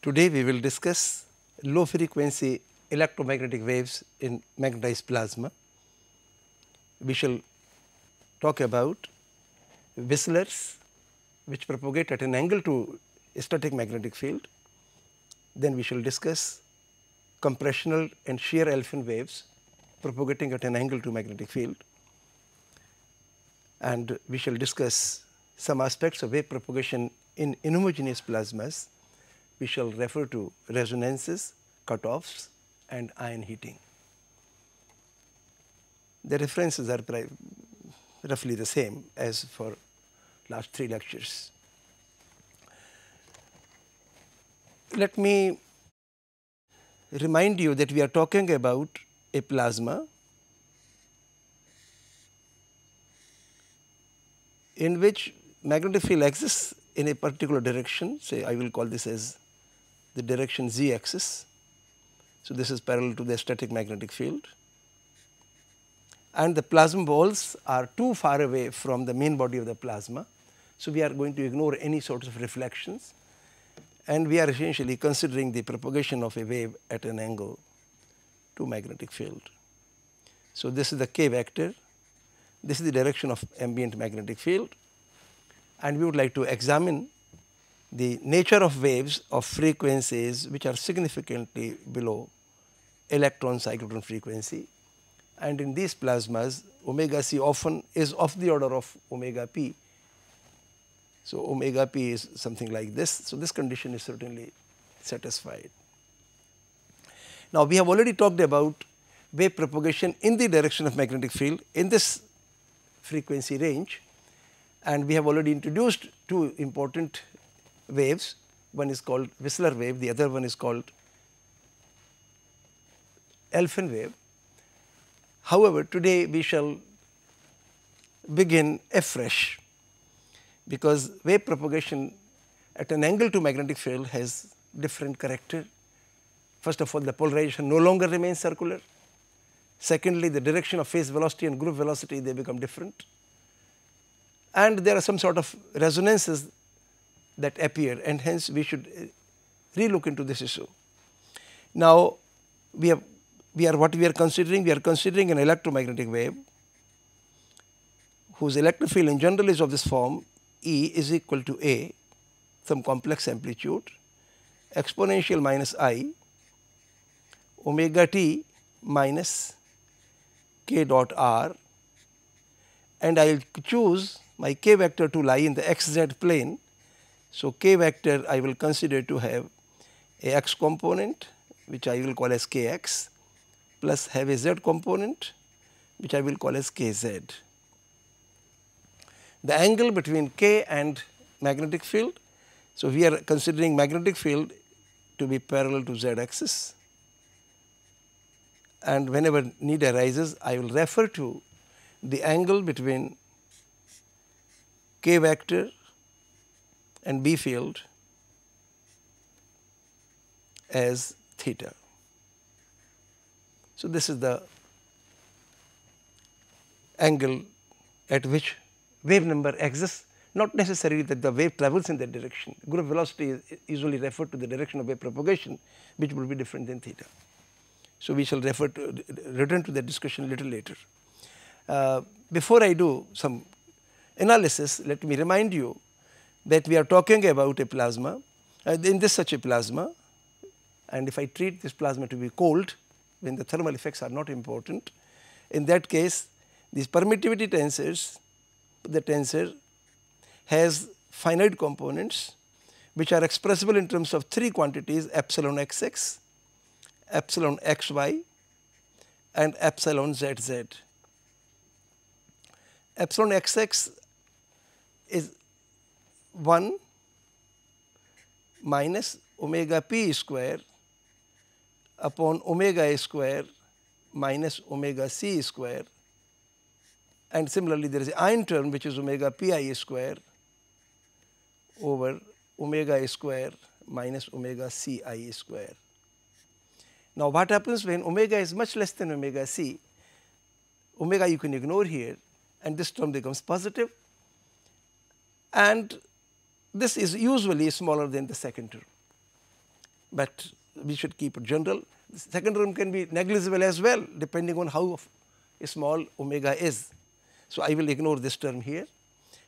Today we will discuss low frequency electromagnetic waves in magnetized plasma. We shall talk about whistlers which propagate at an angle to a static magnetic field. Then we shall discuss compressional and shear Alfven waves propagating at an angle to magnetic field. And we shall discuss some aspects of wave propagation in inhomogeneous plasmas. We shall refer to resonances, cutoffs and ion heating. The references are roughly the same as for last 3 lectures. Let me remind you that we are talking about a plasma in which magnetic field exists in a particular direction. Say I will call this as the direction z axis. So, this is parallel to the static magnetic field, and the plasma balls are too far away from the main body of the plasma. So, we are going to ignore any sorts of reflections, and we are essentially considering the propagation of a wave at an angle to magnetic field. So, this is the k vector, this is the direction of ambient magnetic field, and we would like to examine the nature of waves of frequencies which are significantly below electron cyclotron frequency, and in these plasmas omega c often is of the order of omega p. So, omega p is something like this. So, this condition is certainly satisfied. Now, we have already talked about wave propagation in the direction of magnetic field in this frequency range, and we have already introduced 2 important waves. One is called Whistler wave, the other one is called Alfven wave. However, today we shall begin afresh, because wave propagation at an angle to magnetic field has different character. First of all, the polarization no longer remains circular. Secondly, the direction of phase velocity and group velocity, they become different, and there are some sort of resonances that appear, and hence we should relook into this issue. Now, what we are considering an electromagnetic wave whose electric field in general is of this form: E is equal to A, some complex amplitude, exponential minus I, omega t minus k dot r, and I will choose my k vector to lie in the xz plane. So, k vector I will consider to have a x component which I will call as kx, plus have a z component which I will call as kz. The angle between k and magnetic field, so we are considering magnetic field to be parallel to z axis, and whenever need arises I will refer to the angle between k vector and B field as theta. So, this is the angle at which wave number exists, not necessarily that the wave travels in that direction. Group velocity is usually referred to the direction of wave propagation, which will be different than theta. So, we shall return to that discussion a little later. Before I do some analysis, let me remind you that we are talking about a plasma, in this such a plasma, and if I treat this plasma to be cold, when the thermal effects are not important, in that case these permittivity tensors, the tensor has finite components which are expressible in terms of 3 quantities: epsilon xx, epsilon xy and epsilon zz. Epsilon xx is 1 minus omega p square upon omega a square minus omega c square, and similarly there is an ion term which is omega pi square over omega a square minus omega ci square. Now, what happens when omega is much less than omega c? Omega you can ignore here, and this term becomes positive, and this is usually smaller than the second term. but we should keep it general. The second term can be negligible as well, depending on how small omega is. So, I will ignore this term here.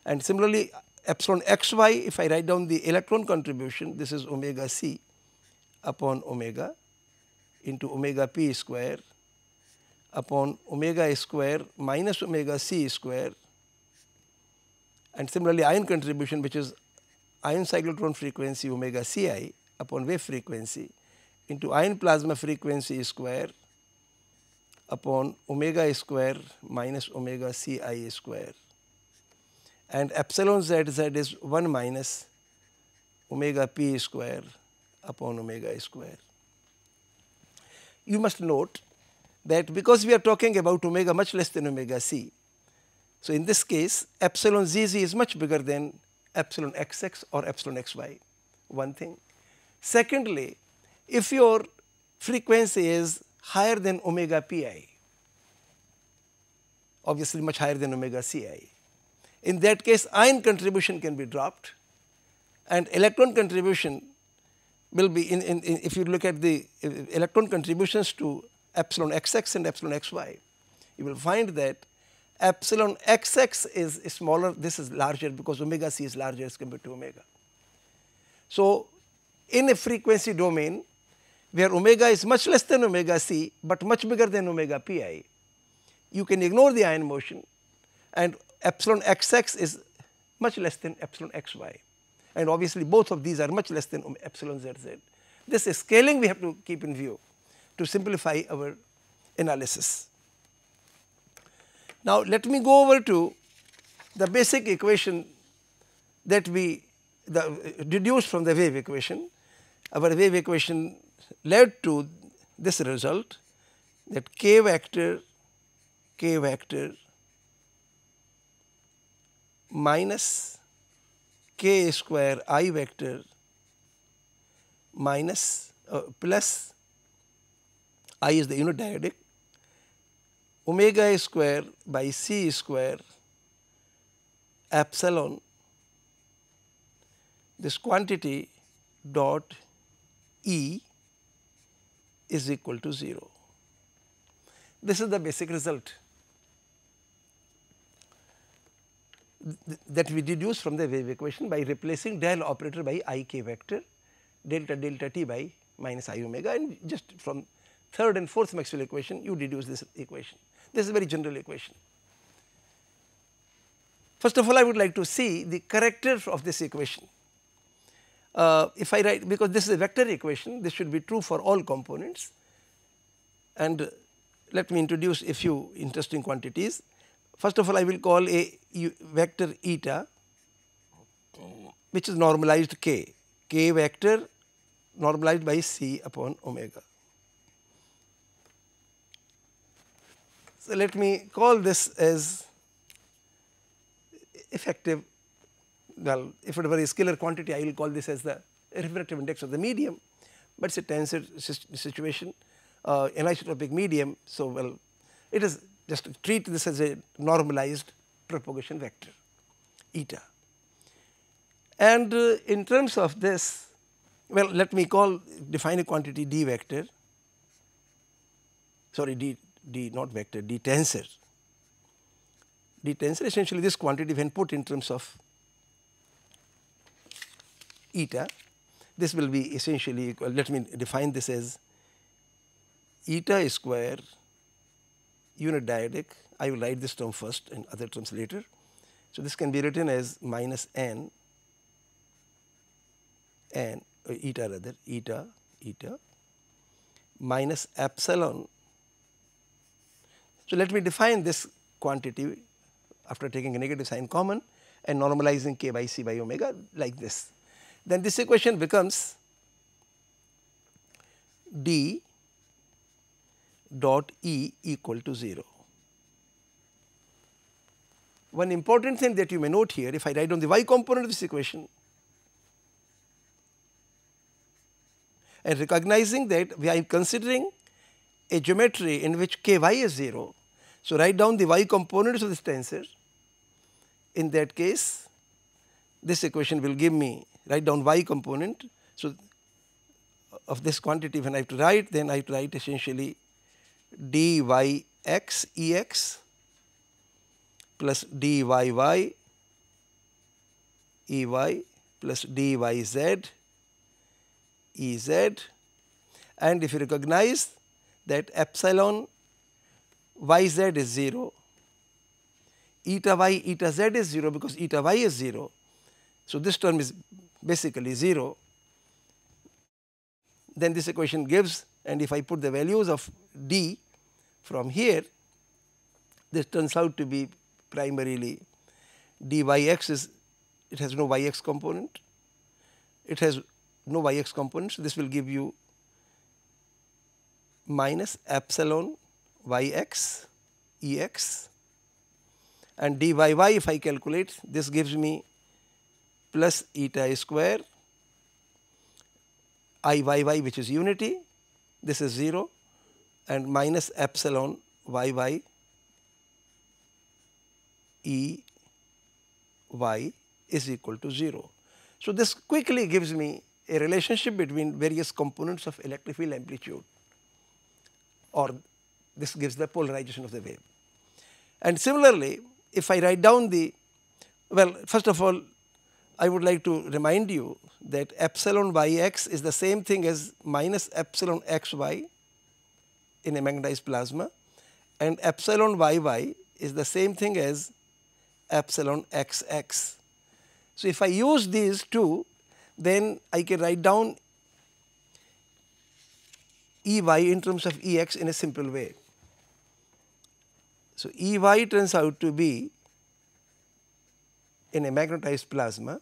And similarly, epsilon xy, if I write down the electron contribution, this is omega c upon omega into omega p square upon omega square minus omega c square, and similarly ion contribution, which is ion cyclotron frequency omega ci upon wave frequency into ion plasma frequency square upon omega square minus omega ci square, and epsilon zz is 1 minus omega p square upon omega square. You must note that because we are talking about omega much less than omega c, so in this case epsilon zz is much bigger than epsilon xx or epsilon xy, one thing. Secondly, if your frequency is higher than omega pi, obviously much higher than omega ci, in that case ion contribution can be dropped and electron contribution will be if you look at the electron contributions to epsilon xx and epsilon xy, you will find that epsilon xx is smaller, this is larger because omega c is larger as compared to omega. So, in a frequency domain where omega is much less than omega c but much bigger than omega pi, you can ignore the ion motion and epsilon xx is much less than epsilon xy, and obviously both of these are much less than epsilon zz. This is scaling we have to keep in view to simplify our analysis. Now, let me go over to the basic equation that we deduced from the wave equation. Our wave equation led to this result, that k vector minus k square I vector minus plus I is the unit diadic, omega square by c square epsilon, this quantity dot E is equal to 0. This is the basic result that we deduce from the wave equation by replacing del operator by I k vector, delta delta t by minus I omega, and just from third and fourth Maxwell equation you deduce this equation. This is a very general equation. First of all, I would like to see the character of this equation. If I write, because this is a vector equation, this should be true for all components, and let me introduce a few interesting quantities. First of all, I will call a vector eta, which is normalized k vector normalized by c upon omega. So, let me call this as effective, well, if it were a scalar quantity I will call this as the refractive index of the medium, but it is a tensor situation, anisotropic medium. So, well, it is just treat this as a normalized propagation vector eta. And in terms of this, well, let me define a quantity d vector, sorry d not vector, d tensor. D tensor, essentially this quantity when put in terms of eta, this will be essentially equal, let me define this as eta square unit diadic. I will write this term first and other terms later. So, this can be written as minus n eta minus epsilon. So, let me define this quantity after taking a negative sign common and normalizing k by c by omega like this. Then this equation becomes d dot E equal to 0. One important thing that you may note here, if I write down the y component of this equation and recognizing that we are considering a geometry in which ky is 0. So, write down the y components of this tensor. In that case, this equation will give me, write down y component. So, of this quantity when I have to write, then I have to write essentially dyx Ex plus dyy Ey plus dyz Ez, and if you recognize that epsilon yz is 0, eta y eta z is 0 because eta y is 0. So, this term is basically 0. Then this equation gives, and if I put the values of d from here, this turns out to be primarily dyx is, it has no yx component, it has no yx component. So, this will give you minus epsilon yx Ex, and dyy if I calculate, this gives me plus eta square Iyy, which is unity, this is 0, and minus epsilon Yy Ey is equal to 0. So, this quickly gives me a relationship between various components of electric field amplitude, or this gives the polarization of the wave. And similarly, if I write down the, well, first of all, I would like to remind you that epsilon yx is the same thing as minus epsilon xy in a magnetized plasma, and epsilon yy is the same thing as epsilon xx. So, if I use these two, then I can write down Ey in terms of Ex in a simple way. So, Ey turns out to be in a magnetized plasma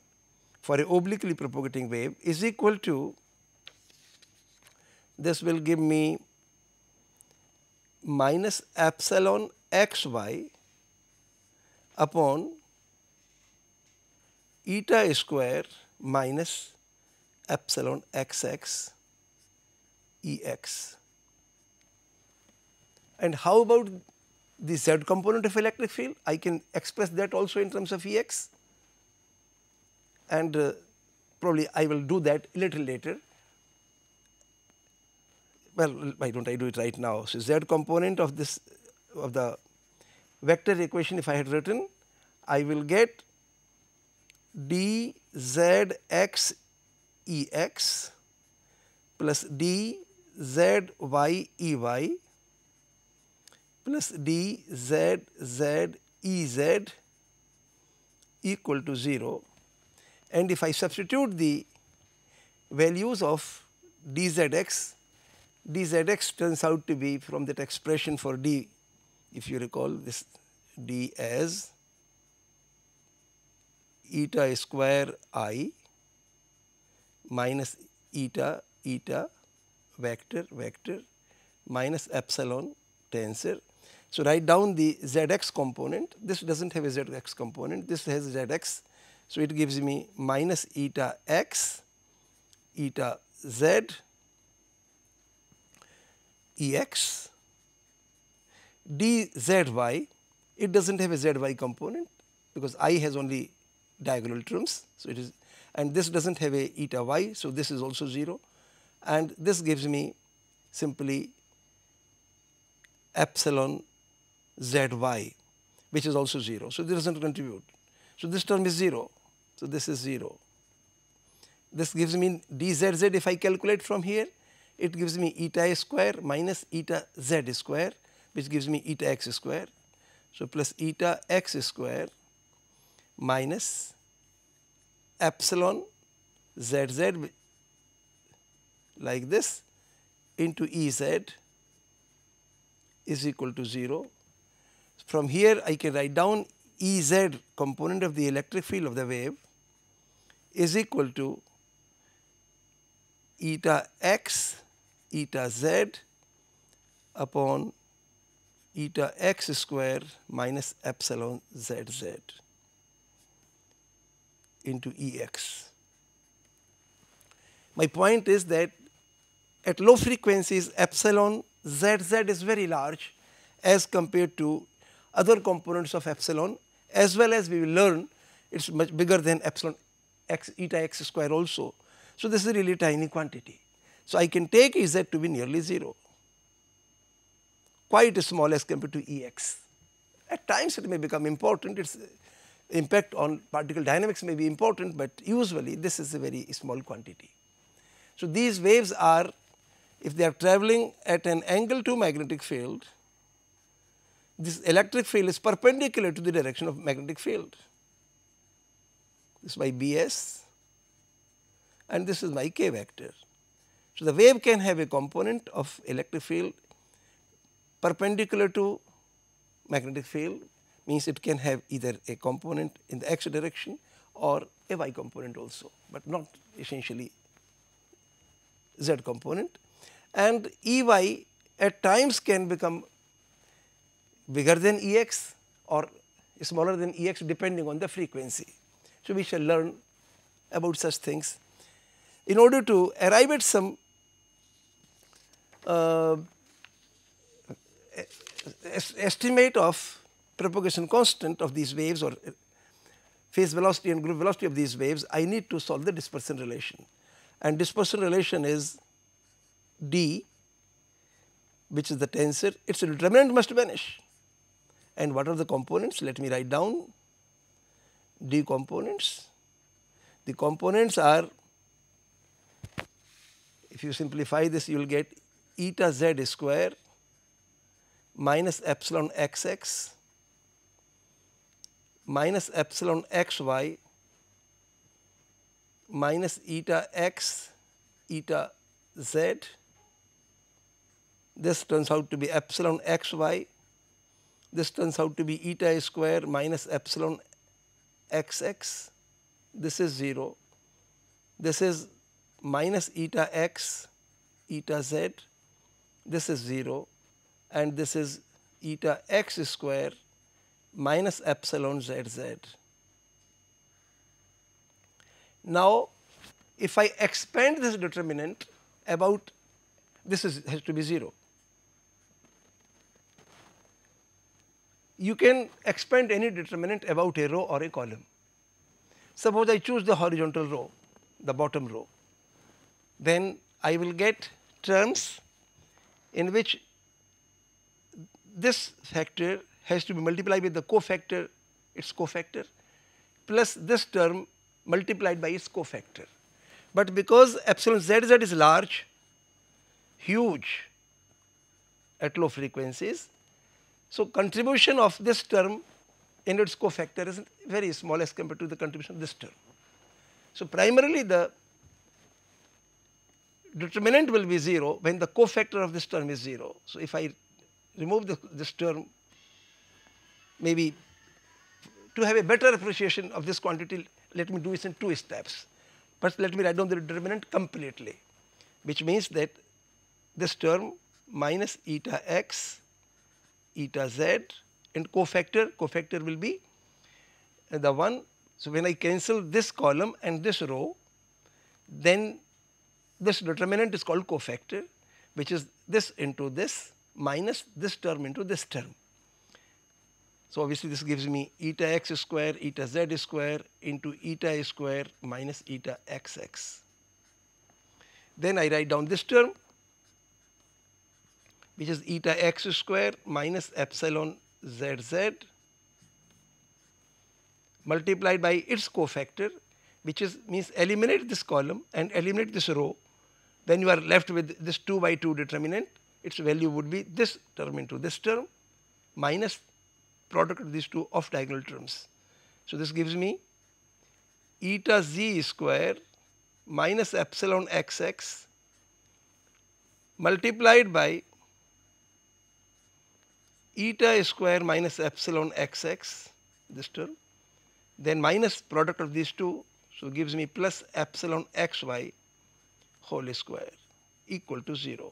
for a obliquely propagating wave is equal to, this will give me minus epsilon xy upon eta square minus epsilon xx Ex. And how about the z component of electric field? I can express that also in terms of Ex, and probably I will do that a little later. Well, why don't I do it right now? So, z component of this, of the vector equation, if I had written, I will get dzx Ex plus dzy Ey plus dzz Ez equal to 0, and if I substitute the values of dzx, dzx turns out to be from that expression for d, if you recall, this d as eta square I minus eta vector minus epsilon tensor. So, write down the zx component. This does not have a zx component, this has zx. So, it gives me minus eta x eta z Ex dzy. It does not have a zy component because I has only diagonal terms. So, it is, and this does not have a eta y. So, this is also 0, and this gives me simply epsilon zy, which is also 0. So, this does not contribute. So, this term is 0. So, this is 0. This gives me dzz. If I calculate from here, it gives me eta square minus eta z square, which gives me eta x square. So, plus eta x square minus epsilon zz like this into Ez is equal to 0. From here I can write down Ez component of the electric field of the wave is equal to eta x eta z upon eta x square minus epsilon zz into Ex. My point is that at low frequencies epsilon zz is very large as compared to other components of epsilon, as well as we will learn it is much bigger than epsilon x eta x square also. So, this is a really tiny quantity. So, I can take Ez to be nearly 0, quite small as compared to Ex. At times it may become important, its impact on particle dynamics may be important, but usually this is a very small quantity. So, these waves are, if they are travelling at an angle to magnetic field, this electric field is perpendicular to the direction of magnetic field. This is my Bs and this is my K vector. So, the wave can have a component of electric field perpendicular to magnetic field, means it can have either a component in the x direction or a y component also, but not essentially z component. And Ey at times can become bigger than Ex or smaller than Ex depending on the frequency. So, we shall learn about such things. In order to arrive at some estimate of propagation constant of these waves or phase velocity and group velocity of these waves, I need to solve the dispersion relation, and dispersion relation is d, which is the tensor. Its determinant must vanish. And what are the components? Let me write down d components. The components are, if you simplify this, you will get eta z square minus epsilon xx minus epsilon xy minus eta x eta z. This turns out to be epsilon xy. This turns out to be eta square minus epsilon xx. This is 0. This is minus eta x eta z. This is 0, and this is eta x square minus epsilon zz. Now, if I expand this determinant about, this has to be 0. You can expand any determinant about a row or a column. Suppose I choose the horizontal row, the bottom row, then I will get terms in which this factor has to be multiplied with the cofactor, its cofactor, plus this term multiplied by its cofactor. But because epsilon zz is large, huge at low frequencies, so contribution of this term in its cofactor is very small as compared to the contribution of this term. So, primarily the determinant will be 0 when the cofactor of this term is 0. So, if I remove this term, maybe to have a better appreciation of this quantity, let me do this in 2 steps. First, let me write down the determinant completely, which means that this term minus eta x eta z and cofactor will be the one. So, when I cancel this column and this row, then this determinant is called cofactor, which is this into this minus this term into this term. So, obviously, this gives me eta x square eta z square into eta square minus eta xx. Then I write down this term, which is eta x square minus epsilon zz multiplied by its cofactor, which is means eliminate this column and eliminate this row. Then you are left with this 2 by 2 determinant. Its value would be this term into this term minus product of these two off diagonal terms. So, this gives me eta z square minus epsilon xx multiplied by eta square minus epsilon xx, this term, then minus product of these two, so gives me plus epsilon xy whole square equal to 0.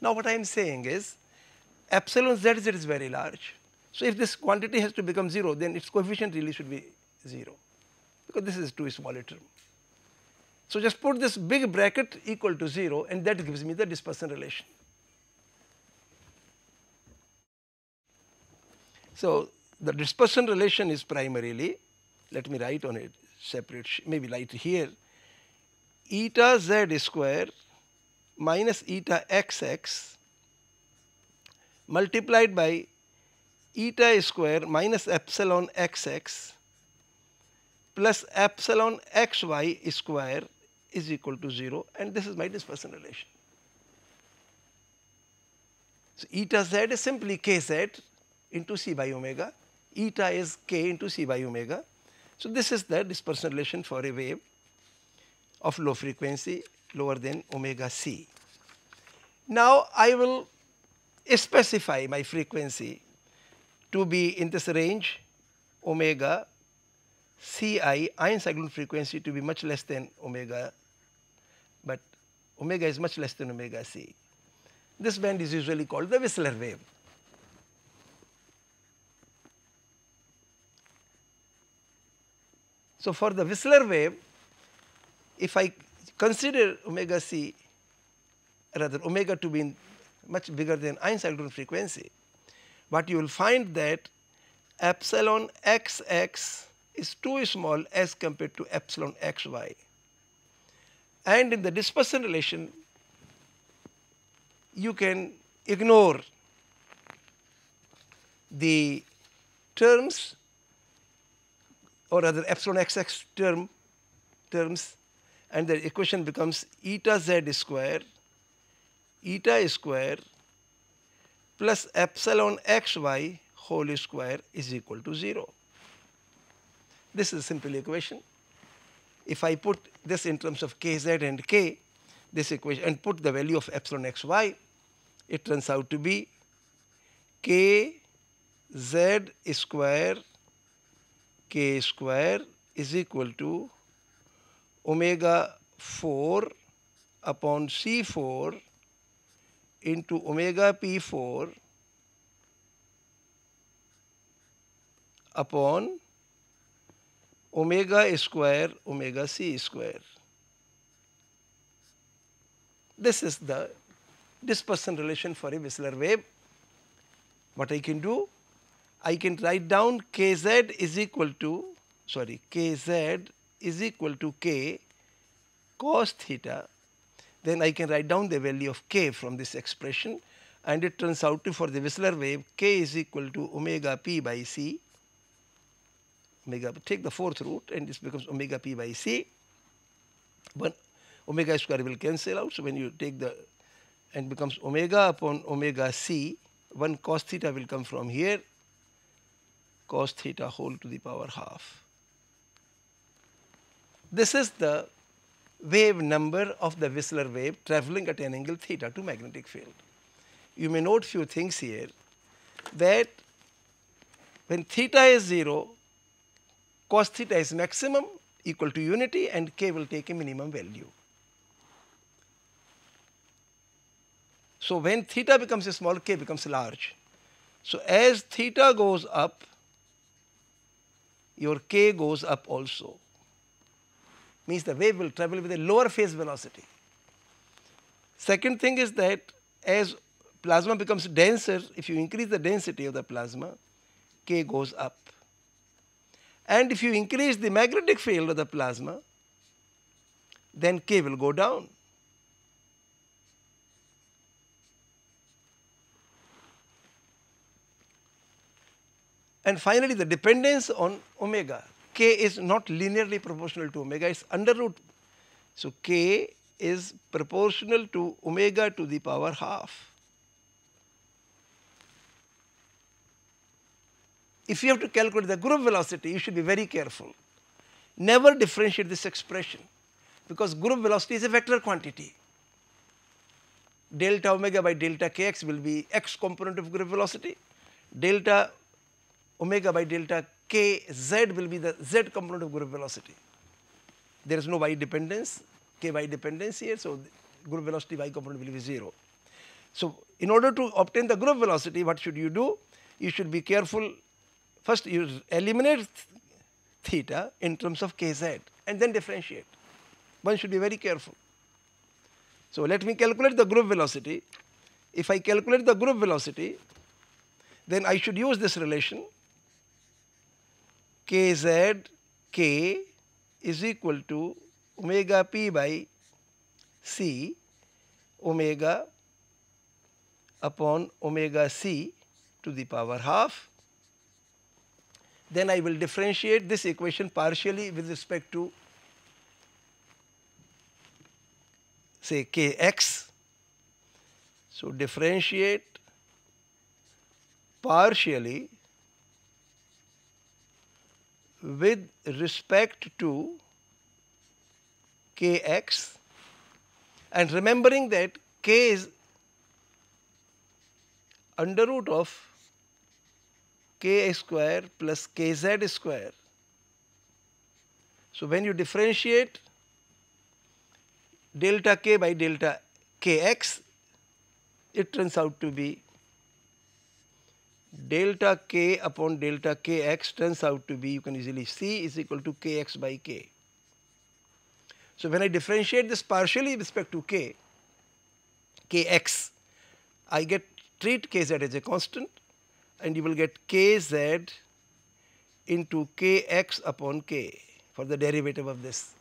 Now, what I am saying is epsilon zz is very large. So, if this quantity has to become 0, then its coefficient really should be 0, because this is too small a term. So, just put this big bracket equal to 0, and that gives me the dispersion relation. So, the dispersion relation is primarily, let me write on it separate, maybe write here, eta z square minus eta xx multiplied by eta square minus epsilon xx plus epsilon xy square is equal to 0, and this is my dispersion relation. So eta z is simply kz into c by omega, eta is k into c by omega. So this is the dispersion relation for a wave of low frequency lower than omega c. Now I will specify my frequency to be in this range omega ci, ion cyclone frequency to be much less than omega, but omega is much less than omega c. This band is usually called the Whistler wave. So for the Whistler wave, if I consider omega c, rather omega to be much bigger than ion cyclone frequency, but you will find that epsilon xx is too small as compared to epsilon xy. And in the dispersion relation, you can ignore the terms, or rather epsilon xx terms, and the equation becomes eta z square plus epsilon xy whole square is equal to 0. This is a simple equation. If I put this in terms of kz and k, this equation, and put the value of epsilon xy, it turns out to be kz square k square is equal to omega 4 upon c4 into omega p4 upon omega square omega c square. This is the dispersion relation for a Whistler wave. What I can do? I can write down kz is equal to, kz is equal to k cos theta. Then I can write down the value of k from this expression, and it turns out to, for the Whistler wave, k is equal to omega p by c. Omega, take the fourth root and this becomes omega p by c. One omega square will cancel out. So when you take the, and becomes omega upon omega c, one cos theta will come from here, cos theta whole to the power half. This is the wave number of the Whistler wave traveling at an angle theta to magnetic field. You may note few things here, that when theta is 0, cos theta is maximum equal to unity, and k will take a minimum value. So when theta becomes small, k becomes large. So as theta goes up, your k goes up also. Means the wave will travel with a lower phase velocity. Second thing is that as plasma becomes denser, if you increase the density of the plasma, k goes up. And if you increase the magnetic field of the plasma, then k will go down. And finally, the dependence on omega. K is not linearly proportional to omega, it's under root. So k is proportional to omega to the power half. If you have to calculate the group velocity, you should be very careful. Never differentiate this expression, because group velocity is a vector quantity. Delta omega by delta kx will be x component of group velocity. Delta omega by delta kz will be the z component of group velocity. There is no y dependence, ky dependence here, so group velocity y component will be 0. So in order to obtain the group velocity, what should you do? You should be careful. First you eliminate theta in terms of kz and then differentiate. One should be very careful. So let me calculate the group velocity. If I calculate the group velocity, then I should use this relation kz k is equal to omega p by c, omega upon omega c to the power half. Then I will differentiate this equation partially with respect to, say, kx. So, differentiate partially with respect to kx, and remembering that k is under root of k square plus kz square. So, when you differentiate delta k by delta kx, it turns out to be delta k upon delta kx turns out to be, you can easily see, is equal to kx by k. So, when I differentiate this partially with respect to kx, I treat kz as a constant, and you will get kz into kx upon k for the derivative of this.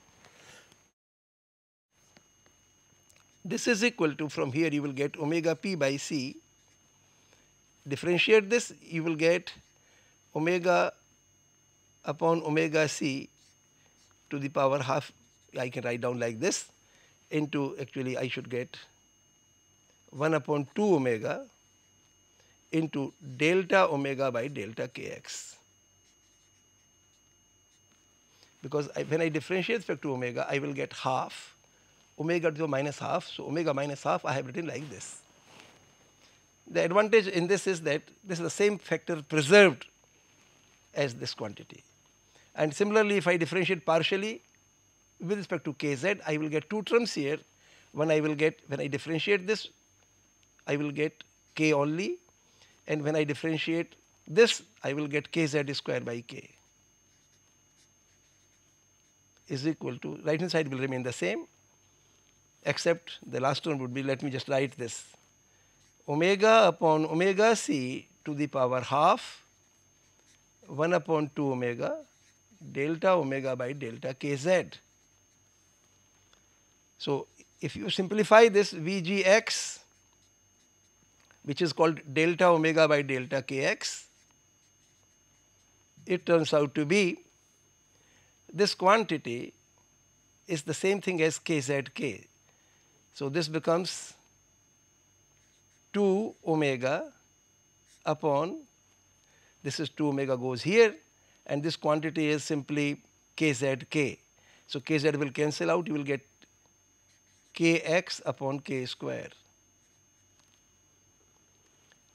This is equal to, from here you will get omega p by c. Differentiate this, you will get omega upon omega c to the power half. I can write down like this, into, actually I should get 1 upon 2 omega into delta omega by delta kx. Because when I differentiate with respect to omega, I will get half, omega to the minus half. So, omega minus half I have written like this. The advantage in this is that this is the same factor preserved as this quantity. And similarly, if I differentiate partially with respect to kz, I will get two terms here. One I will get, when I differentiate this, I will get k only, and when I differentiate this, I will get kz square by k is equal to, right hand side will remain the same, except the last term would be, let me just write this, omega upon omega c to the power half 1 upon 2 omega delta omega by delta kz. So, if you simplify this Vgx, which is called delta omega by delta kx, it turns out to be, this quantity is the same thing as kzk. So, this becomes 2 omega upon, this is 2 omega goes here, and this quantity is simply kzk. So, kz will cancel out, you will get kx upon k square,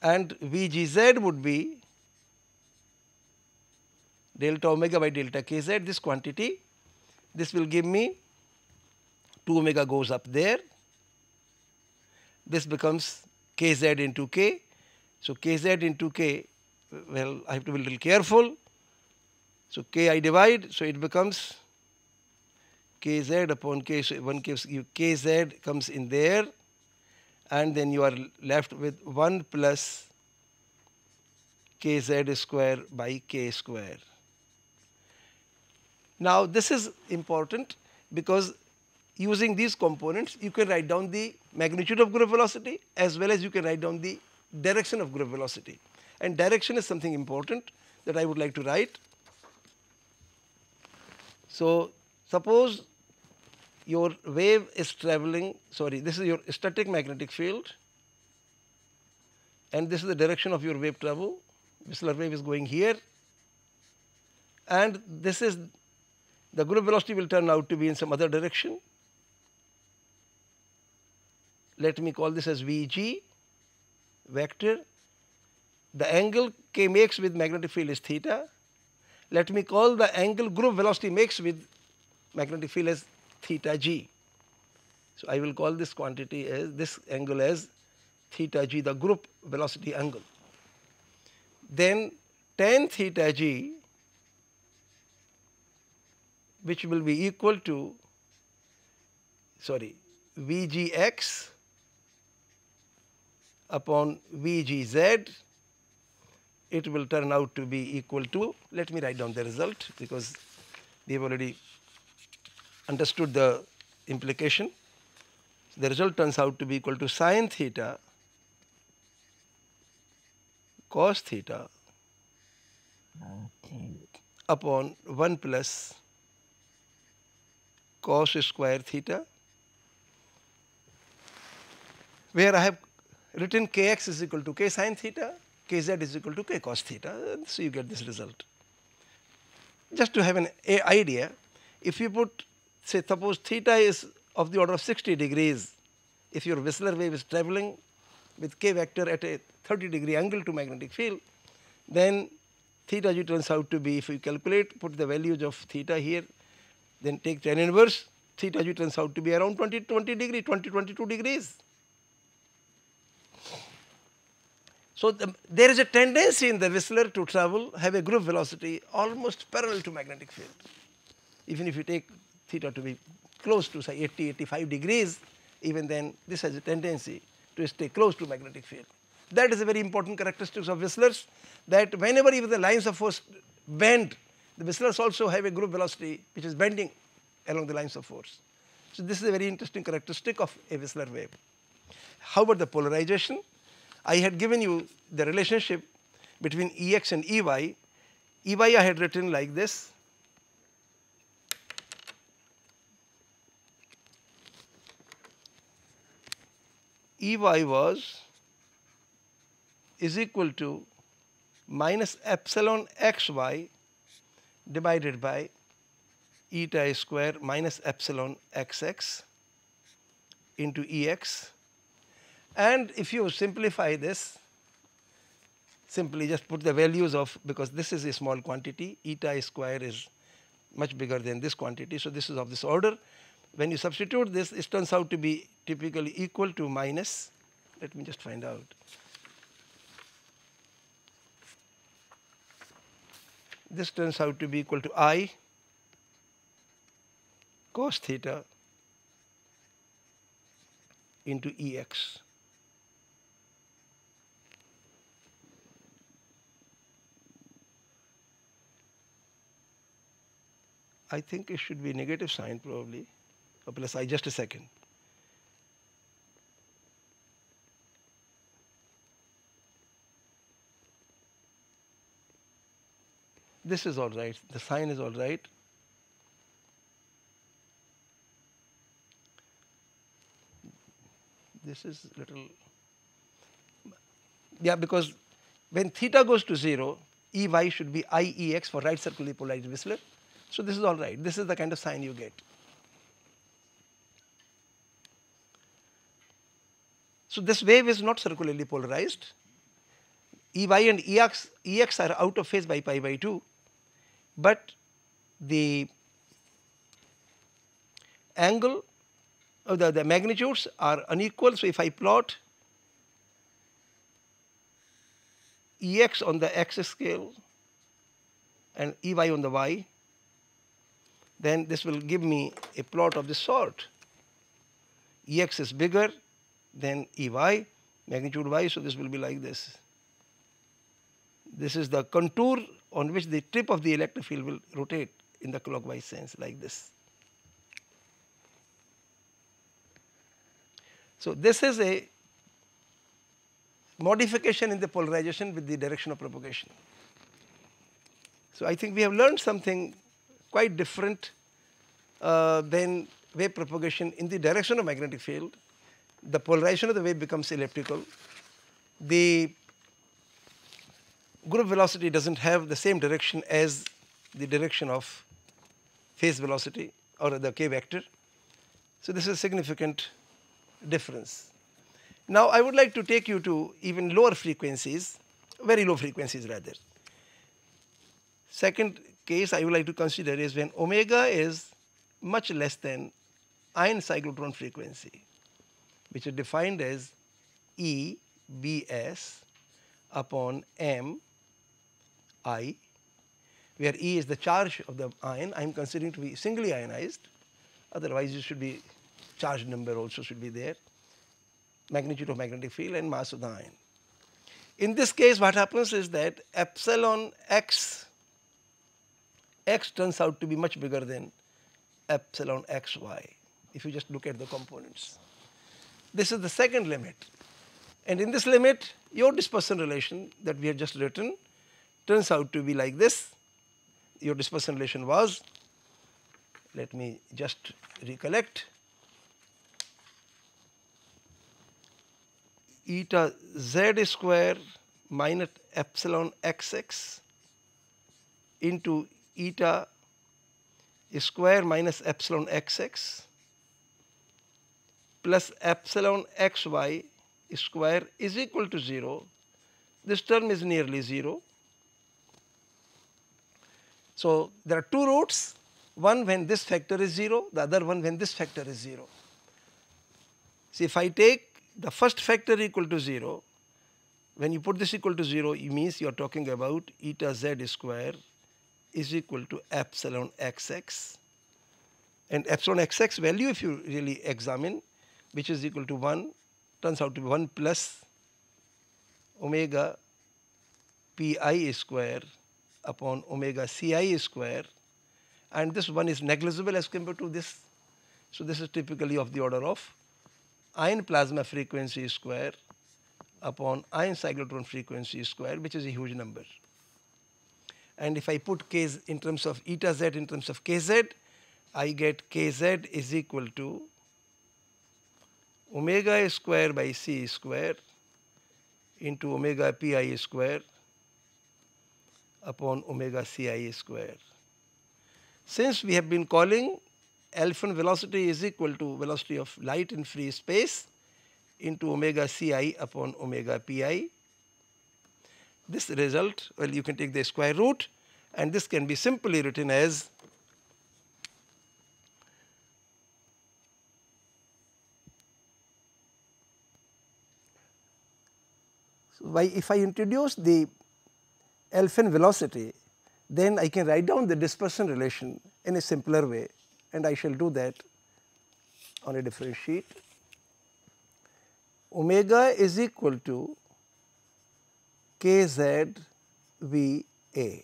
and Vgz would be delta omega by delta kz, this quantity. This will give me 2 omega goes up there, this becomes kz into k. So, kz into k, well, I have to be a little careful. So, k I divide, so it becomes kz upon k, so one gives you kz comes in there, and then you are left with 1 plus kz square by k square. Now, this is important because using these components you can write down the magnitude of group velocity as well as you can write down the direction of group velocity, and direction is something important that I would like to write. So, suppose your wave is traveling, sorry, this is your static magnetic field, and this is the direction of your wave travel. Whistler wave is going here, and this is the group velocity will turn out to be in some other direction. Let me call this as Vg vector. The angle k makes with magnetic field is theta. Let me call the angle group velocity makes with magnetic field as theta g. So, I will call this quantity as, this angle as theta g, the group velocity angle. Then tan theta g, which will be equal to, sorry, Vgx upon Vgz, it will turn out to be equal to, let me write down the result because we have already understood the implication. the result turns out to be equal to sin theta cos theta upon 1 plus cos square theta, where I have written kx is equal to k sin theta, kz is equal to k cos theta. So you get this result. Just to have an idea, if you put, say, suppose theta is of the order of 60 degrees, if your Whistler wave is traveling with k vector at a 30-degree angle to magnetic field, then theta g turns out to be, if you calculate, put the values of theta here, then take tan inverse, theta g turns out to be around 22 degrees. So there is a tendency in the Whistler to travel, have a group velocity almost parallel to magnetic field. Even if you take theta to be close to, say, 80-85 degrees, even then this has a tendency to stay close to magnetic field. That is a very important characteristic of Whistlers, that whenever even the lines of force bend, the Whistlers also have a group velocity which is bending along the lines of force. So this is a very interesting characteristic of a Whistler wave. How about the polarization? I had given you the relationship between Ex and Ey. Ey I had written like this. Ey is equal to minus epsilon xy divided by eta square minus epsilon xx into Ex. And if you simplify this, simply just put the values of, because this is a small quantity, eta square is much bigger than this quantity, so this is of this order. When you substitute this, it turns out to be typically equal to minus, let me just find out. This turns out to be equal to I cos theta into Ex. I think it should be negative sign probably, or plus I, just a second. This is all right, the sign is all right. This is little, yeah, because when theta goes to 0, Ey should be Iex for right circularly polarized Whistler. So this is all right. This is the kind of sign you get. So this wave is not circularly polarized. Ey and Ex are out of phase by pi by 2, but the angle of the magnitudes are unequal. So if I plot Ex on the x scale and Ey on the y, then this will give me a plot of this sort. Ex is bigger than Ey, magnitude y, so this will be like this. This is the contour on which the tip of the electric field will rotate in the clockwise sense, like this. So this is a modification in the polarization with the direction of propagation. So I think we have learned something quite different than wave propagation in the direction of magnetic field. The polarization of the wave becomes elliptical. The group velocity doesn't have the same direction as the direction of phase velocity or the k vector. So this is a significant difference. Now I would like to take you to even lower frequencies, very low frequencies rather. Second case I would like to consider is when omega is much less than ion cyclotron frequency, which is defined as EBS upon M I, where E is the charge of the ion. I am considering to be singly ionized, otherwise it should be charge number also should be there, magnitude of magnetic field and mass of the ion. In this case what happens is that epsilon x turns out to be much bigger than epsilon xy if you just look at the components. This is the second limit, and in this limit your dispersion relation that we have just written turns out to be like this. Your dispersion relation was, let me just recollect, eta z square minus epsilon xx into eta square minus epsilon xx plus epsilon xy square is equal to 0. This term is nearly 0. So, there are two roots, one when this factor is 0, the other one when this factor is 0. See, if I take the first factor equal to 0, when you put this equal to 0, it means you are talking about eta z square is equal to epsilon xx, and epsilon xx value, if you really examine, which is equal to 1, turns out to be 1 plus omega pi square upon omega ci square, and this one is negligible as compared to this. So, this is typically of the order of ion plasma frequency square upon ion cyclotron frequency square, which is a huge number. And if I put k in terms of eta z in terms of kz, I get kz is equal to omega square by c square into omega pi square upon omega ci square. Since we have been calling Alfven velocity is equal to velocity of light in free space into omega ci upon omega pi, this result, well, you can take the square root, and this can be simply written as if I introduce the Alfven velocity, then I can write down the dispersion relation in a simpler way, and I shall do that on a different sheet. Omega is equal to kz VA.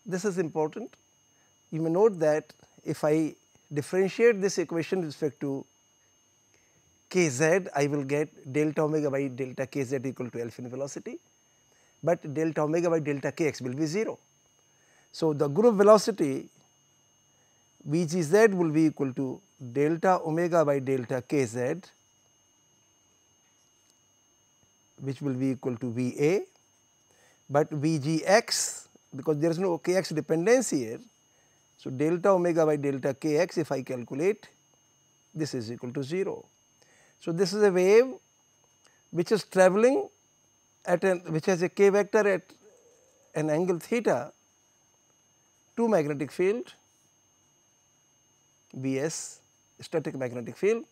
This is important. You may note that if I differentiate this equation with respect to kz, I will get delta omega by delta kz equal to Alfven velocity, but delta omega by delta kx will be 0. So, the group velocity Vgz will be equal to delta omega by delta kz, which will be equal to Va, but Vgx, because there is no kx dependency here, so delta omega by delta kx, if I calculate, this is equal to 0. So, this is a wave which is travelling at which has a k vector at an angle theta to magnetic field Vs, static magnetic field,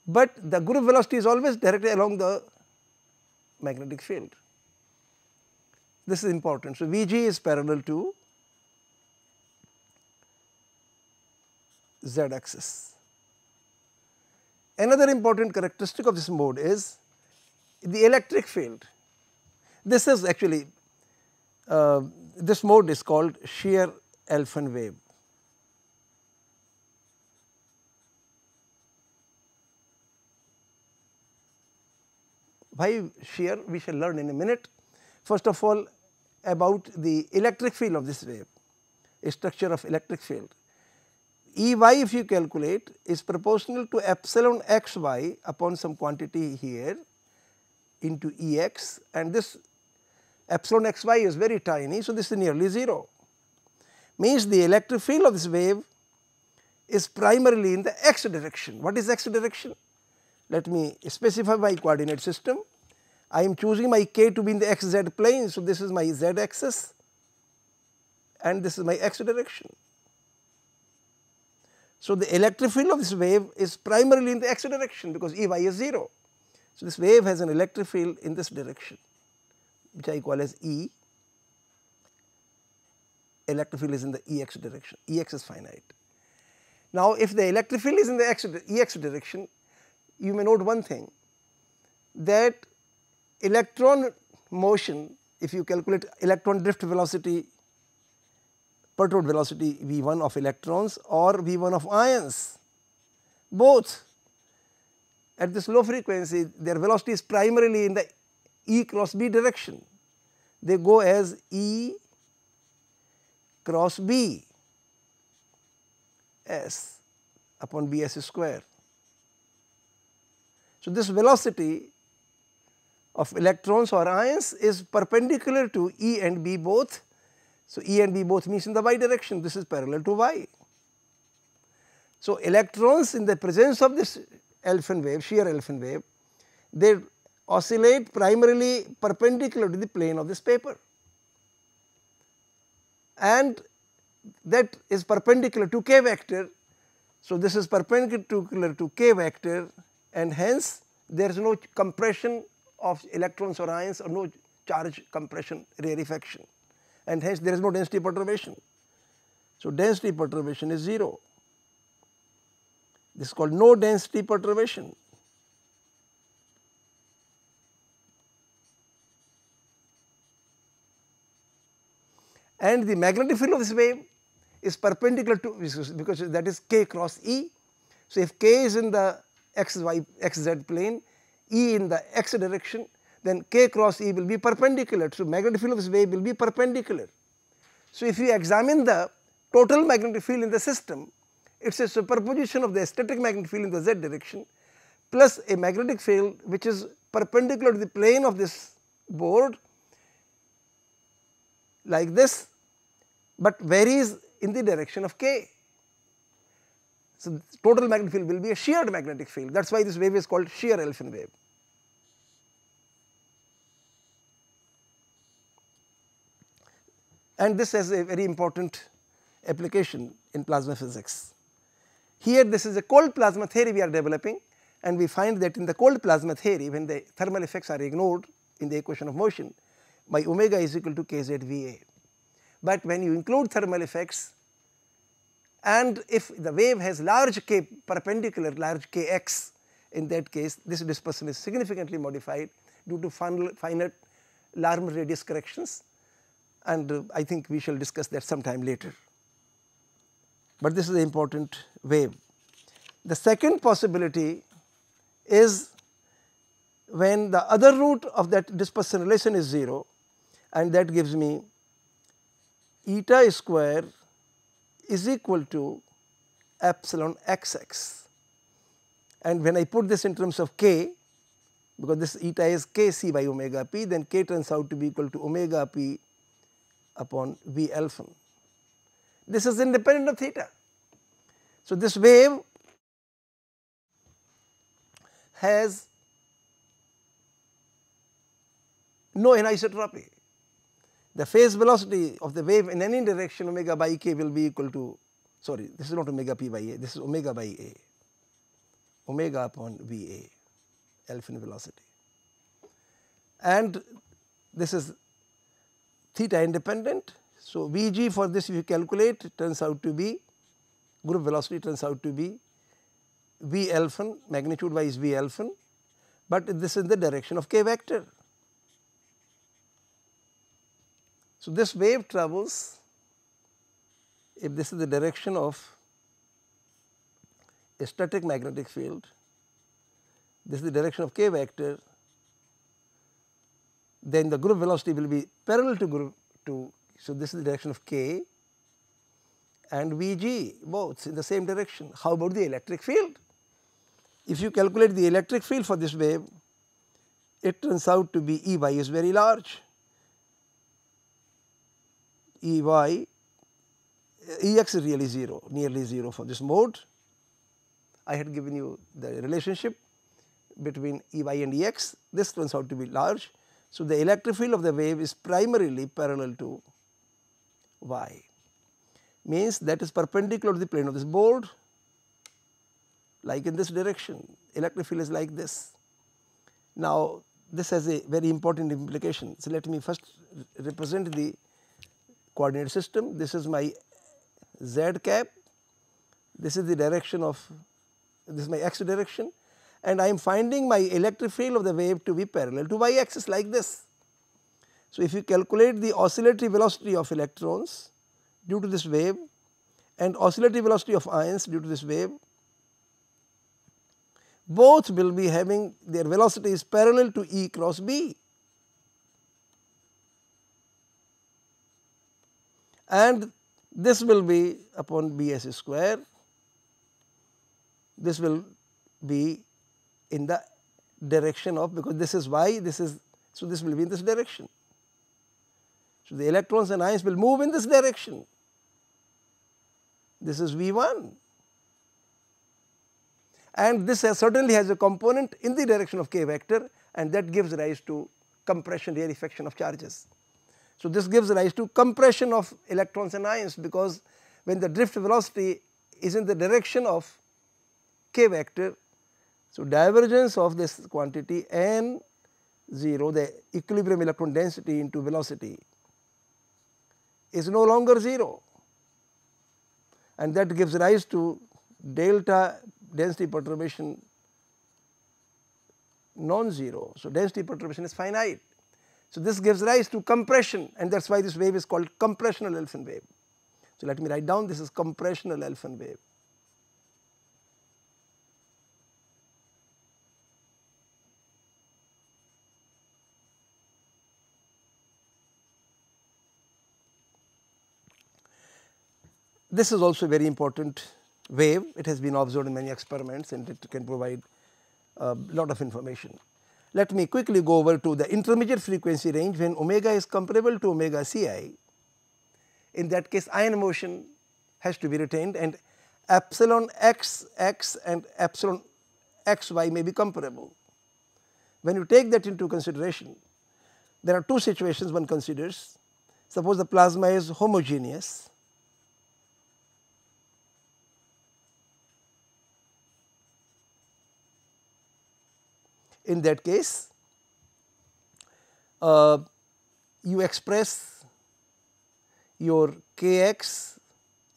but the group velocity is always directly along the magnetic field. This is important. So, Vg is parallel to z axis. Another important characteristic of this mode is the electric field. This is actually this mode is called shear Alfven wave. Why shear? We shall learn in a minute. First of all, about the electric field of this wave, a structure of electric field. Ey, if you calculate, is proportional to epsilon xy upon some quantity here into Ex, and this epsilon xy is very tiny. So, this is nearly 0, means the electric field of this wave is primarily in the x direction. What is x direction? Let me specify my coordinate system. I am choosing my k to be in the xz plane. So, this is my z axis and this is my x direction. So, the electric field of this wave is primarily in the x direction because Ey is 0. So, this wave has an electric field in this direction, which I call as E. Electric field is in the Ex direction. Ex is finite. Now, if the electric field is in the Ex direction, you may note one thing, that electron motion, if you calculate electron drift velocity, perturbed velocity V1 of electrons or V1 of ions, both at this low frequency their velocity is primarily in the E cross B direction. They go as E cross B S upon Bs square. So, this velocity of electrons or ions is perpendicular to E and B both. So, E and B both means in the y direction, this is parallel to y. So, electrons in the presence of this Alfven wave, shear Alfven wave, they oscillate primarily perpendicular to the plane of this paper, and that is perpendicular to k vector. So, this is perpendicular to k vector, and hence there is no compression of electrons or ions or no charge compression rarefaction, and hence there is no density perturbation. So, density perturbation is 0. This is called no density perturbation. And the magnetic field of this wave is perpendicular to, because that is k cross E. So, if k is in the xz plane, E in the x direction, then k cross E will be perpendicular. So, magnetic field of this wave will be perpendicular. So, if you examine the total magnetic field in the system, it is a superposition of the static magnetic field in the z direction plus a magnetic field which is perpendicular to the plane of this board like this, but varies in the direction of k. So, total magnetic field will be a sheared magnetic field. That is why this wave is called shear Alfven wave. And this has a very important application in plasma physics. Here this is a cold plasma theory we are developing, and we find that in the cold plasma theory, when the thermal effects are ignored in the equation of motion, my omega is equal to kz Va. But when you include thermal effects, and if the wave has large k perpendicular, large kx, in that case this dispersion is significantly modified due to finite Larmor radius corrections, and I think we shall discuss that sometime later. But this is an important wave. The second possibility is when the other root of that dispersion relation is 0, and that gives me eta square is equal to epsilon xx. And when I put this in terms of k, because this eta is kc by omega p, then k turns out to be equal to omega p upon V Alfven. This is independent of theta. So, this wave has no anisotropy. The phase velocity of the wave in any direction omega by k will be equal to, sorry, this is not omega p by a, this is omega by a, omega upon V a, Alfven velocity. And this is theta independent. So, Vg for this if you calculate, it turns out to be, group velocity turns out to be V Alfven, magnitude wise V Alfven, but this is the direction of k vector. So, this wave travels, if this is the direction of a static magnetic field, this is the direction of k vector, then the group velocity will be parallel to group to, so this is the direction of k and Vg both in the same direction. How about the electric field? If you calculate the electric field for this wave, it turns out to be Ey is very large. Ex is really 0, nearly 0 for this mode. I had given you the relationship between Ey and Ex. This turns out to be large. So, the electric field of the wave is primarily parallel to y, means that is perpendicular to the plane of this board, like in this direction. Electric field is like this. Now, this has a very important implication. So, let me first represent the coordinate system. This is my z cap, this is the direction of, this is my x direction, and I am finding my electric field of the wave to be parallel to y axis like this. So, if you calculate the oscillatory velocity of electrons due to this wave and oscillatory velocity of ions due to this wave, both will be having their velocity is parallel to E cross B, and this will be upon Bs square, this will be in the direction of, because this is y, this is, so this will be in this direction. So the electrons and ions will move in this direction. This is V1, and this certainly has a component in the direction of k vector, and that gives rise to compression, rarefaction of charges. So this gives rise to compression of electrons and ions, because when the drift velocity is in the direction of k vector, so divergence of this quantity n 0, the equilibrium electron density into velocity, is no longer 0, and that gives rise to delta density perturbation non-zero. So density perturbation is finite. So this gives rise to compression, and that is why this wave is called compressional Alfven wave. So let me write down, this is compressional Alfven wave. This is also a very important wave. It has been observed in many experiments, and it can provide a lot of information. Let me quickly go over to the intermediate frequency range when omega is comparable to omega Ci. In that case, ion motion has to be retained, and epsilon xx and epsilon xy may be comparable. When you take that into consideration, there are two situations one considers. Suppose the plasma is homogeneous. In that case, you express your kx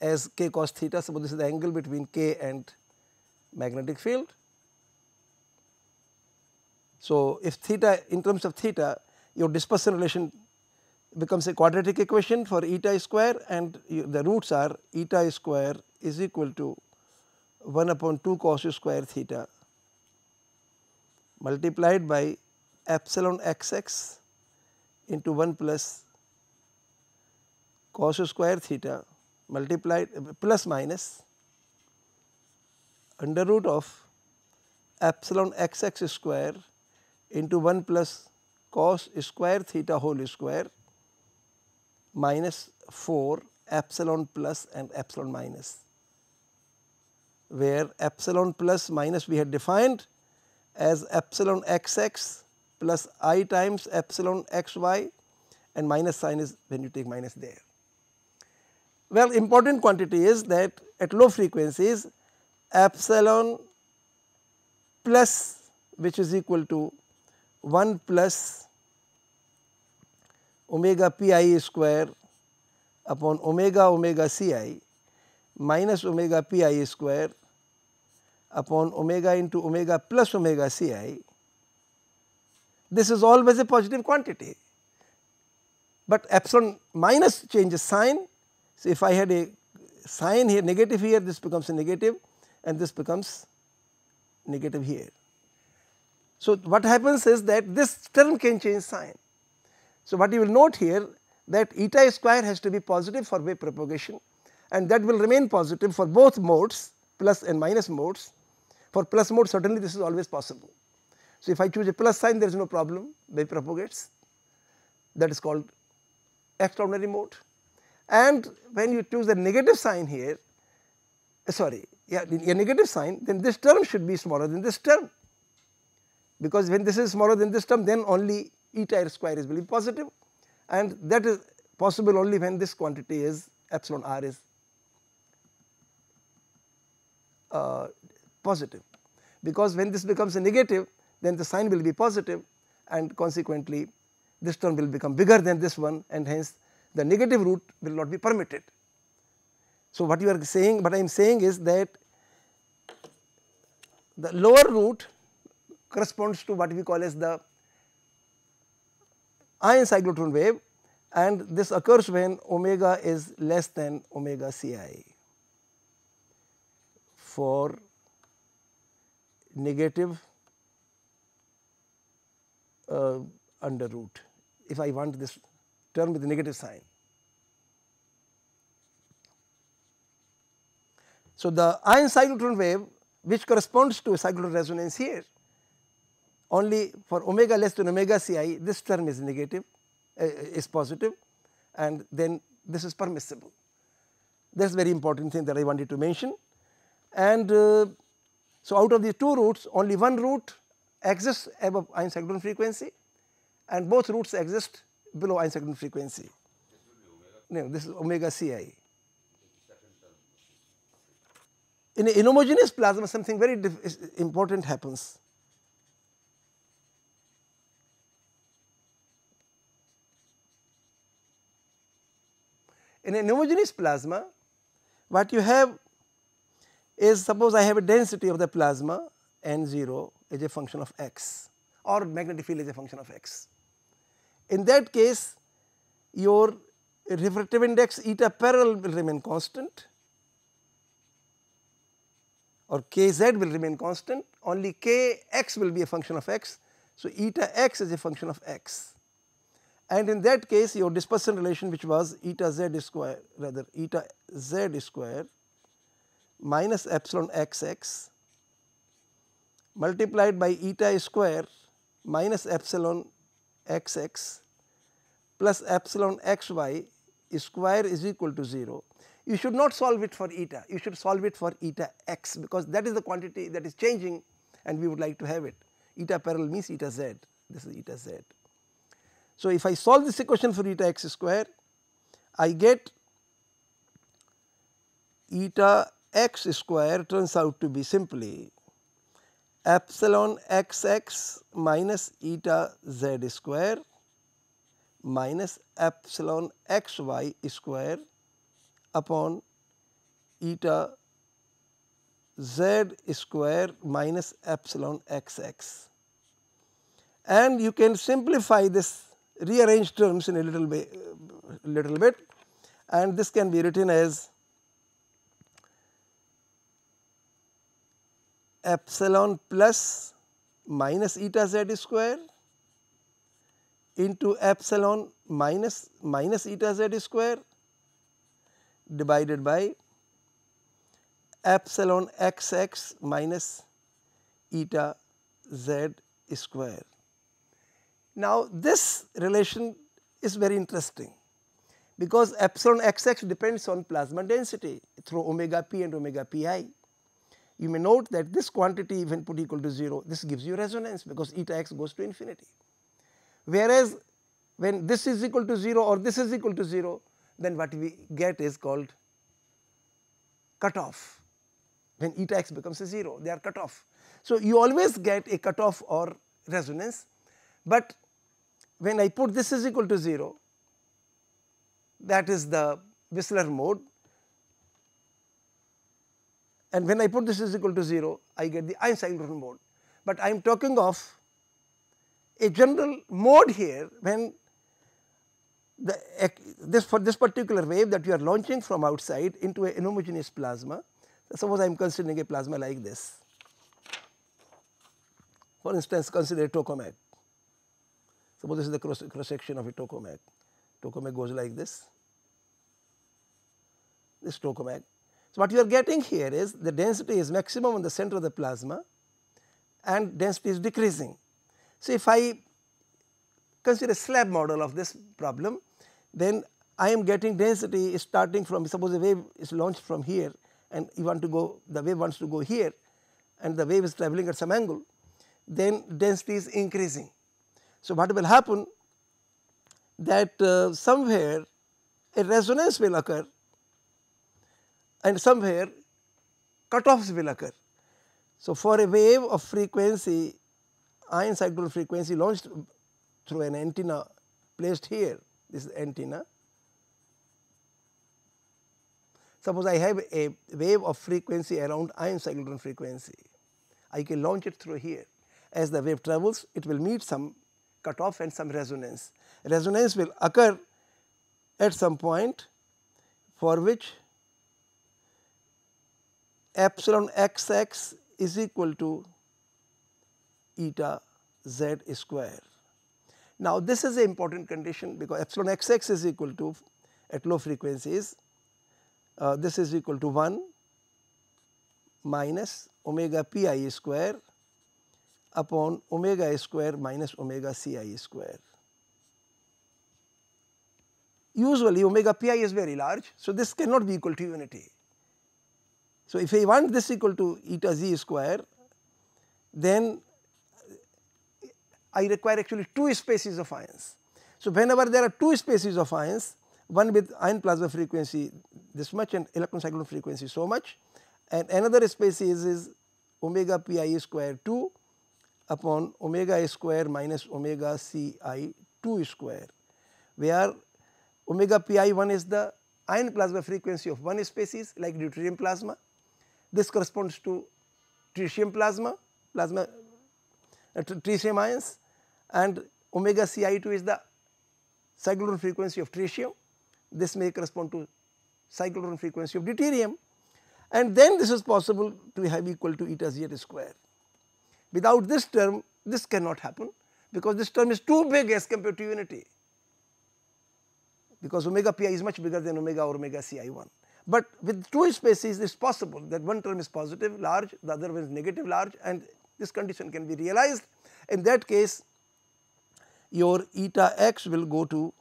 as k cos theta. Suppose this is the angle between k and magnetic field. So if theta, in terms of theta, your dispersion relation becomes a quadratic equation for eta square, and the roots are eta square is equal to 1 upon 2 cos square theta multiplied by epsilon xx into 1 plus cos square theta multiplied plus minus under root of epsilon xx square into 1 plus cos square theta whole square minus 4 epsilon plus and epsilon minus, where epsilon plus minus we had defined as epsilon xx plus I times epsilon xy, and minus sign is when you take minus there. Well, important quantity is that at low frequencies epsilon plus, which is equal to 1 plus omega pi square upon omega omega Ci minus omega pi square upon omega into omega plus omega Ci, this is always a positive quantity, but epsilon minus changes sign. So if I had a sign here negative here, this becomes a negative, and this becomes negative here. So what happens is that this term can change sign. So what you will note here, that eta square has to be positive for wave propagation, and that will remain positive for both modes, plus and minus modes. For plus mode, certainly this is always possible. So if I choose a plus sign, there is no problem, wave propagates. That is called extraordinary mode. And when you choose a negative sign here, a negative sign, then this term should be smaller than this term, because when this is smaller than this term, then only eta square is will be positive, and that is possible only when this quantity is epsilon r is positive, because when this becomes a negative, then the sign will be positive, and consequently this term will become bigger than this one, and hence the negative root will not be permitted. So what you are saying, what I am saying is that the lower root corresponds to what we call as the ion cyclotron wave, and this occurs when omega is less than omega Ci for negative under root, if I want this term with the negative sign. So, the ion cyclotron wave which corresponds to a cyclotron resonance here, only for omega less than omega Ci, this term is negative, is positive, and then this is permissible. That is very important thing that I wanted to mention. And so, out of the two roots, only one root exists above ion cyclotron frequency, and both roots exist below ion cyclotron frequency. No, this is omega Ci. In an inhomogeneous plasma, something very important happens. In an inhomogeneous plasma, what you have is, suppose I have a density of the plasma N0 as a function of x, or magnetic field as a function of x. In that case, your refractive index eta parallel will remain constant, or kz will remain constant, only kx will be a function of x. So, eta x is a function of x, and in that case your dispersion relation, which was eta z square, rather eta z square minus epsilon xx multiplied by eta square minus epsilon xx plus epsilon xy square is equal to 0. You should not solve it for eta, you should solve it for eta x, because that is the quantity that is changing and we would like to have it. Eta parallel means eta z, this is eta z. So, if I solve this equation for eta x square, I get eta x square turns out to be simply epsilon xx minus eta z square minus epsilon xy square upon eta z square minus epsilon xx. And you can simplify this, rearrange terms in a little bit, and this can be written as epsilon plus minus eta z square into epsilon minus eta z square divided by epsilon xx minus eta z square. Now, this relation is very interesting, because epsilon xx depends on plasma density through omega p and omega pi. You may note that this quantity, when put equal to 0, this gives you resonance, because eta x goes to infinity. Whereas, when this is equal to 0 or this is equal to 0, then what we get is called cutoff. When eta x becomes a 0, they are cut off. So, you always get a cutoff or resonance, but when I put this is equal to 0, that is the Whistler mode, and when I put this is equal to 0, I get the ion cyclotron mode. But I am talking of a general mode here, when for this particular wave that you are launching from outside into an inhomogeneous plasma. Suppose I am considering a plasma like this. For instance, consider a tokamak. Suppose this is the cross section of a tokamak. Tokamak goes like this tokamak. So, what you are getting here is the density is maximum in the center of the plasma and density is decreasing. So, if I consider a slab model of this problem, then I am getting density starting from, suppose a wave is launched from here and you want to go, the wave wants to go here and the wave is travelling at some angle, then density is increasing. So, what will happen that somewhere a resonance will occur and somewhere cutoffs will occur. So, for a wave of frequency, ion cyclotron frequency launched through an antenna placed here, this is antenna. Suppose I have a wave of frequency around ion cyclotron frequency, I can launch it through here. As the wave travels, it will meet some cutoff and some resonance. Resonance will occur at some point for which epsilon xx is equal to eta z square. Now this is an important condition because epsilon xx is equal to, at low frequencies, this is equal to 1 minus omega pi square upon omega square minus omega ci square. Usually omega pi is very large, so this cannot be equal to unity. So if I want this equal to eta z square, then I require actually two species of ions. So whenever there are two species of ions, one with ion plasma frequency this much and electron cyclone frequency so much, and another species is omega pi square 2 upon omega square minus omega ci 2 square, where omega pi 1 is the ion plasma frequency of one species like deuterium plasma. This corresponds to tritium plasma, tritium ions, and omega ci 2 is the cyclotron frequency of tritium. This may correspond to cyclotron frequency of deuterium, and then this is possible to have equal to eta z square. Without this term, this cannot happen because this term is too big as compared to unity, because omega pi is much bigger than omega or omega ci 1. But with two species it is possible that one term is positive large, the other one is negative large, and this condition can be realized. In that case your eta x will go to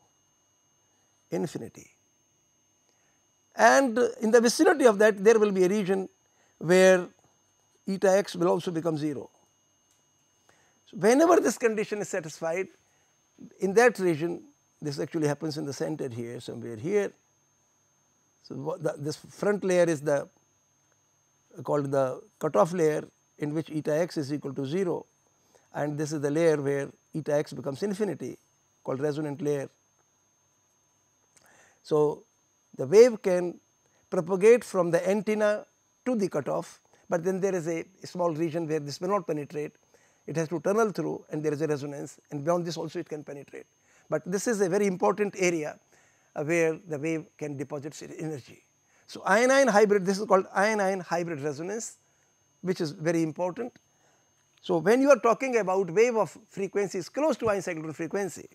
infinity, and in the vicinity of that there will be a region where eta x will also become 0. So whenever this condition is satisfied, in that region, this actually happens in the center here, somewhere here. So this front layer is the called the cutoff layer, in which eta x is equal to 0, and this is the layer where eta x becomes infinity, called resonant layer. So the wave can propagate from the antenna to the cutoff, but then there is a small region where this will not penetrate. It has to tunnel through, and there is a resonance, and beyond this also it can penetrate. But this is a very important area where the wave can deposit its energy. So ion-ion hybrid, this is called ion-ion hybrid resonance, which is very important. So when you are talking about wave of frequencies close to ion cyclotron frequency,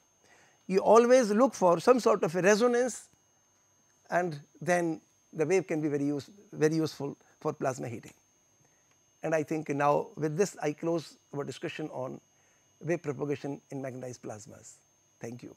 you always look for some sort of a resonance, and then the wave can be very useful for plasma heating. And I think now with this I close our discussion on wave propagation in magnetized plasmas. Thank you.